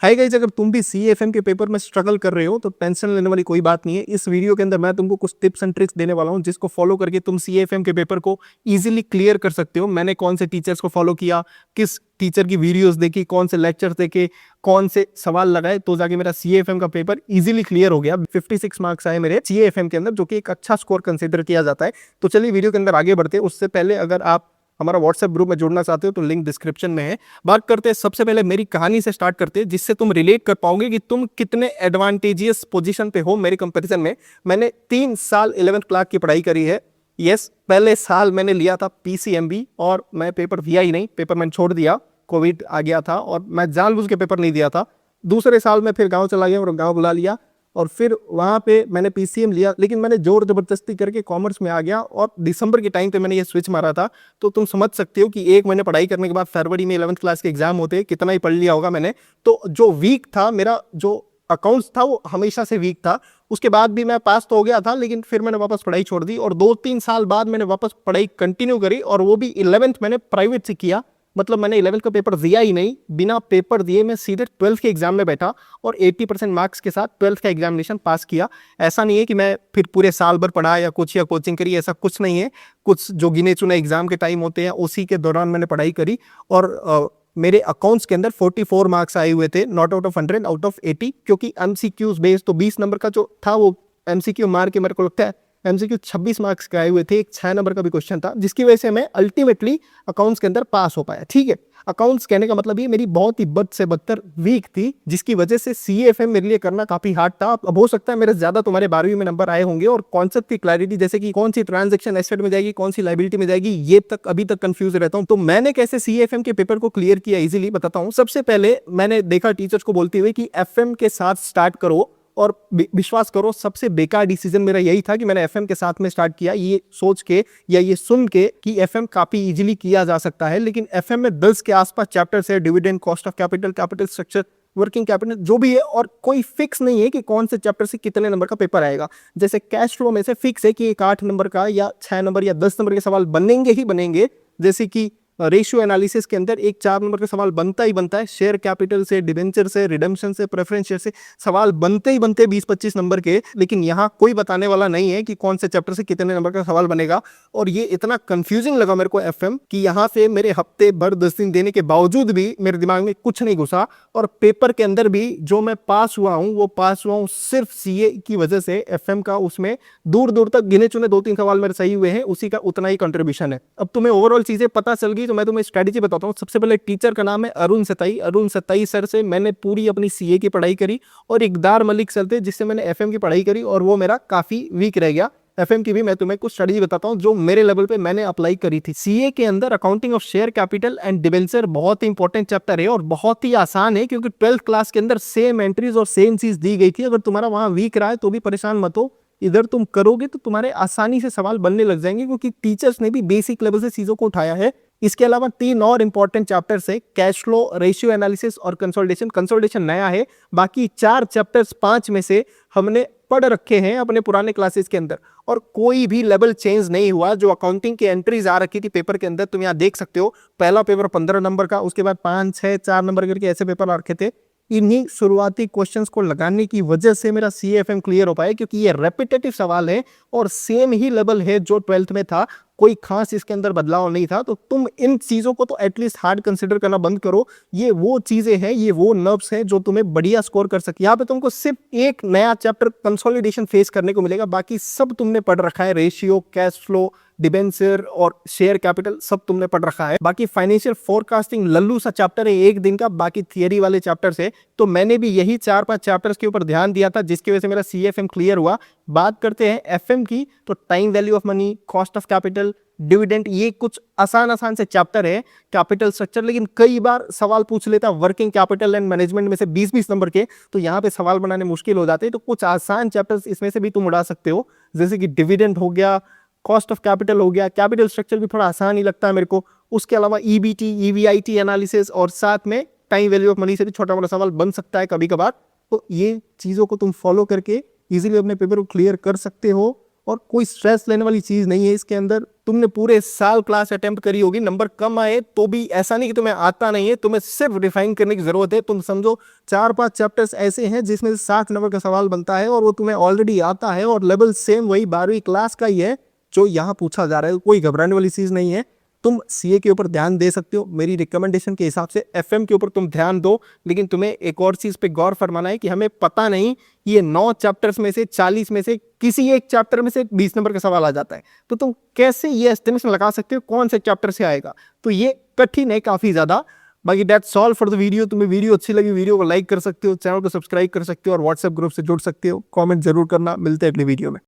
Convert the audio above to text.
Hi guys, अगर तुम भी सीएफएम के पेपर में स्ट्रगल कर रहे हो तो टेंशन लेने वाली कोई बात नहीं है। इस वीडियो के अंदर मैं तुमको कुछ टिप्स एंड ट्रिक्स देने वाला हूं जिसको फॉलो करके तुम सीएफएम के पेपर को इजीली क्लियर कर सकते हो। मैंने कौन से टीचर्स को फॉलो किया, किस टीचर की वीडियोस देखी, कौन से लेक्चर्स देखे, कौन से सवाल लगाए, तो जाके मेरा सीएफएम का पेपर इजीली क्लियर हो गया। 56 मार्क्स आए मेरे सीएफएम के अंदर, जो कि एक अच्छा स्कोर कंसिडर किया जाता है। तो चलिए वीडियो के अंदर आगे बढ़ते हैं। उससे पहले अगर आप हमारा व्हाट्सएप ग्रुप में जुड़ना चाहते हो तो लिंक डिस्क्रिप्शन में है। बात करते हैं सबसे पहले मेरी कहानी से स्टार्ट करते हैं, जिससे तुम रिलेट कर पाओगे कि तुम कितने एडवांटेजियस पोजीशन पे हो मेरे कंपैरिजन में। मैंने 3 साल 11th क्लास की पढ़ाई करी है। यस, पहले साल मैंने लिया था पीसीएमबी और मैं पेपर दिया ही नहीं, पेपर मैंने छोड़ दिया, कोविड आ गया था और मैं जानबूझ के पेपर नहीं दिया था। दूसरे साल में फिर गाँव चला गया और गाँव बुला लिया और फिर वहाँ पे मैंने पीसीएम लिया, लेकिन मैंने जोर जबरदस्ती करके कॉमर्स में आ गया और दिसंबर के टाइम पे मैंने ये स्विच मारा था। तो तुम समझ सकते हो कि 1 महीने पढ़ाई करने के बाद फरवरी में 11th क्लास के एग्जाम होते, कितना ही पढ़ लिया होगा मैंने। तो जो वीक था मेरा, जो अकाउंट्स था, वो हमेशा से वीक था। उसके बाद भी मैं पास तो हो गया था, लेकिन फिर मैंने वापस पढ़ाई छोड़ दी और 2-3 साल बाद मैंने वापस पढ़ाई कंटिन्यू करी और वो भी 11th मैंने प्राइवेट से किया। मतलब मैंने 11th का पेपर दिया ही नहीं, बिना पेपर दिए मैं सीधे 12th के एग्जाम में बैठा और 80% मार्क्स के साथ 12th का एग्जामिनेशन पास किया। ऐसा नहीं है कि मैं फिर पूरे साल भर पढ़ा या कोचिंग करी, ऐसा कुछ नहीं है। कुछ जो गिने चुने एग्जाम के टाइम होते हैं उसी के दौरान मैंने पढ़ाई करी और मेरे अकाउंट्स के अंदर 44 मार्क्स आए हुए थे, not out of 100, out of 80, क्योंकि एमसीक्यूज बेस्ड तो 20 नंबर का जो था वो एमसीक्यू मार के मेरे को लगता है एमसीक्यू 26 मार्क्स के आए हुए थे। एक 6 नंबर का भी क्वेश्चन था, जिसकी वजह से मैं अल्टीमेटली अकाउंट्स के अंदर पास हो पाया। ठीक है, अकाउंट्स कहने का मतलब ये मेरी बहुत ही बद से बदतर वीक थी, जिसकी वजह से सीएफएम मेरे लिए करना काफी हार्ड था। अब हो सकता है मेरे ज्यादा तुम्हारे 12वीं में नंबर आए होंगे और कॉन्सेप्ट की क्लैरिटी, जैसे कि कौन सी ट्रांजैक्शन एसेट में जाएगी, कौन सी लायबिलिटी में जाएगी, ये तक अभी तक कंफ्यूज रहता हूं। तो मैंने कैसे सीएफएम के पेपर को क्लियर किया इजीली बताता हूं। सबसे पहले मैंने देखा टीचर्स को बोलते हुए कि एफएम के साथ स्टार्ट करो, और विश्वास करो सबसे बेकार डिसीजन मेरा यही था कि मैंने एफएम के साथ में स्टार्ट किया, ये सोच के या ये सुन के कि एफएम काफी इजीली किया जा सकता है। लेकिन एफएम में 10 के आसपास चैप्टर्स है, dividend, cost of capital, capital structure, working capital, जो भी है, और कोई फिक्स नहीं है कि कौन से चैप्टर से कितने नंबर का पेपर आएगा। जैसे कैश फ्लो में से फिक्स है कि एक 8 नंबर का या 6 नंबर या 10 नंबर के सवाल बनेंगे ही बनेंगे। जैसे कि रेशियो एनालिसिस के अंदर एक 4 नंबर का सवाल बनता ही बनता है, शेयर कैपिटल से, डिवेंचर से, रिडेम्पशन से, प्रेफरेंस शेयर से सवाल बनते ही बनते 20-25 नंबर के। लेकिन यहाँ कोई बताने वाला नहीं है कि कौन से चैप्टर से कितने नंबर का सवाल बनेगा। और ये इतना कंफ्यूजिंग लगा मेरे को एफएम कि यहाँ से मेरे हफ्ते भर 10 दिन देने के बावजूद भी मेरे दिमाग में कुछ नहीं घुसा। और पेपर के अंदर भी जो मैं पास हुआ हूँ वो पास हुआ हूँ सिर्फ सीए की वजह से। एफएम का उसमें दूर दूर तक गिने चुने 2-3 सवाल मेरे सही हुए हैं, उसी का उतना ही कंट्रीब्यूशन है। अब तुम्हें ओवरऑल चीजें पता चल गई तो मैं तुम्हें स्ट्रेटेजी बताता हूँ। सबसे पहले टीचर का नाम है अरुण सताई। अरुण सताई सर से मैंने पूरी अपनी सीए की पढ़ाई करी और इकदार मलिक सर थे जिससे मैंने एफएम की पढ़ाई करी और वो मेरा काफी वीक रह गया। एफएम की भी मैं तुम्हें कुछ स्ट्रेटेजी बताता हूं जो मेरे लेवल पे मैंने अप्लाई करी थी। सीए के अंदर accounting of share capital and debenture बहुत ही इंपॉर्टेंट चैप्टर है और बहुत ही आसान है, क्योंकि 12th क्लास के अंदर सेम एंट्रीज और सेम चीज दी गई थी। अगर तुम्हारा वहां वीक रहा है तो भी परेशान मत हो, इधर तुम करोगे तो तुम्हारे आसानी से सवाल बनने लग जाएंगे, क्योंकि टीचर्स ने भी बेसिक लेवल से चीजों को उठाया है। इसके अलावा 3 और इंपॉर्टेंट चैप्टर्स है, कैश फ्लो, रेशियो एनालिसिस और कंसोलिडेशन। कंसोलिडेशन नया है, बाकी 4 चैप्टर्स 5 में से हमने पढ़ रखे हैं अपने पुराने क्लासेस के अंदर और कोई भी लेवल चेंज नहीं हुआ। जो अकाउंटिंग की एंट्रीज आ रखी थी पेपर के अंदर, तुम यहाँ देख सकते हो, पहला पेपर 15 नंबर का, उसके बाद 5, 6, 4 नंबर करके ऐसे पेपर आ रखे थे। इन्हीं शुरुआती क्वेश्चंस को लगाने की वजह से मेरा सीएफएम क्लियर हो पाया, क्योंकि ये रेपिटेटिव सवाल है और सेम ही लेवल है जो 12th में था, कोई खास इसके अंदर बदलाव नहीं था। तो तुम इन चीजों को तो एटलीस्ट हार्ड कंसिडर करना बंद करो। ये वो चीजें हैं, ये वो नर्व्स हैं जो तुम्हें बढ़िया स्कोर कर सके। यहाँ पे तुमको सिर्फ एक नया चैप्टर कंसोलिडेशन फेस करने को मिलेगा, बाकी सब तुमने पढ़ रखा है। रेशियो, कैश फ्लो, डिबेंचर और शेयर कैपिटल सब तुमने पढ़ रखा है। बाकी फाइनेंशियल फोरकास्टिंग लल्लू सा चैप्टर है 1 दिन का, बाकी थियरी वाले चैप्टर्स है। तो मैंने भी यही 4-5 चैप्टर्स के ऊपर ध्यान दिया था, जिसकी वजह से मेरा सीएफएम क्लियर हुआ। बात करते हैं एफएम की, तो time value of money, cost of capital, dividend, ये कुछ आसान से चैप्टर है। कैपिटल स्ट्रक्चर लेकिन कई बार सवाल पूछ लेता वर्किंग कैपिटल एंड मैनेजमेंट में से 20-20 नंबर के, तो यहाँ पे सवाल बनाने मुश्किल हो जाते हैं। तो कुछ आसान चैप्टर्स इसमें से भी तुम उड़ा सकते हो, जैसे कि डिविडेंड हो गया, कॉस्ट ऑफ कैपिटल हो गया, कैपिटल स्ट्रक्चर भी थोड़ा आसान ही लगता है मेरे को। उसके अलावा ईबीटी, ईवीआईटी एनालिसिस और साथ में टाइम वैल्यू ऑफ मनी से भी छोटा मोटा सवाल बन सकता है कभी कभार। तो ये चीजों को तुम फॉलो करके इजीली अपने पेपर को क्लियर कर सकते हो और कोई स्ट्रेस लेने वाली चीज नहीं है इसके अंदर। तुमने पूरे साल क्लास अटेम्प्ट करी होगी, नंबर कम आए तो भी ऐसा नहीं कि तुम्हें आता नहीं है, तुम्हें सिर्फ रिफाइन करने की जरूरत है। तुम समझो 4-5 चैप्टर्स ऐसे हैं जिसमें 60 नंबर का सवाल बनता है और वो तुम्हें ऑलरेडी आता है और लेवल सेम वही 12वीं क्लास का ही है जो यहाँ पूछा जा रहा है। कोई घबराने वाली चीज नहीं है। तुम सीए के ऊपर ध्यान दे सकते हो, मेरी रिकमेंडेशन के हिसाब से एफएम के ऊपर तुम ध्यान दो। लेकिन तुम्हें एक और चीज पे गौर फरमाना है कि हमें पता नहीं ये 9 चैप्टर्स में से 40 में से किसी एक चैप्टर में से 20 नंबर का सवाल आ जाता है, तो तुम कैसे ये एस्टिमेशन लगा सकते हो कौन से चैप्टर से आएगा? तो ये कठिन है काफी ज्यादा। बाकी that's all for the video. तुम्हें वीडियो अच्छी लगी, वीडियो को लाइक कर सकते हो, चैनल को सब्सक्राइब कर सकते हो और व्हाट्सएप ग्रुप से जुड़ सकते हो। कमेंट जरूर करना। मिलते हैं अगले वीडियो में।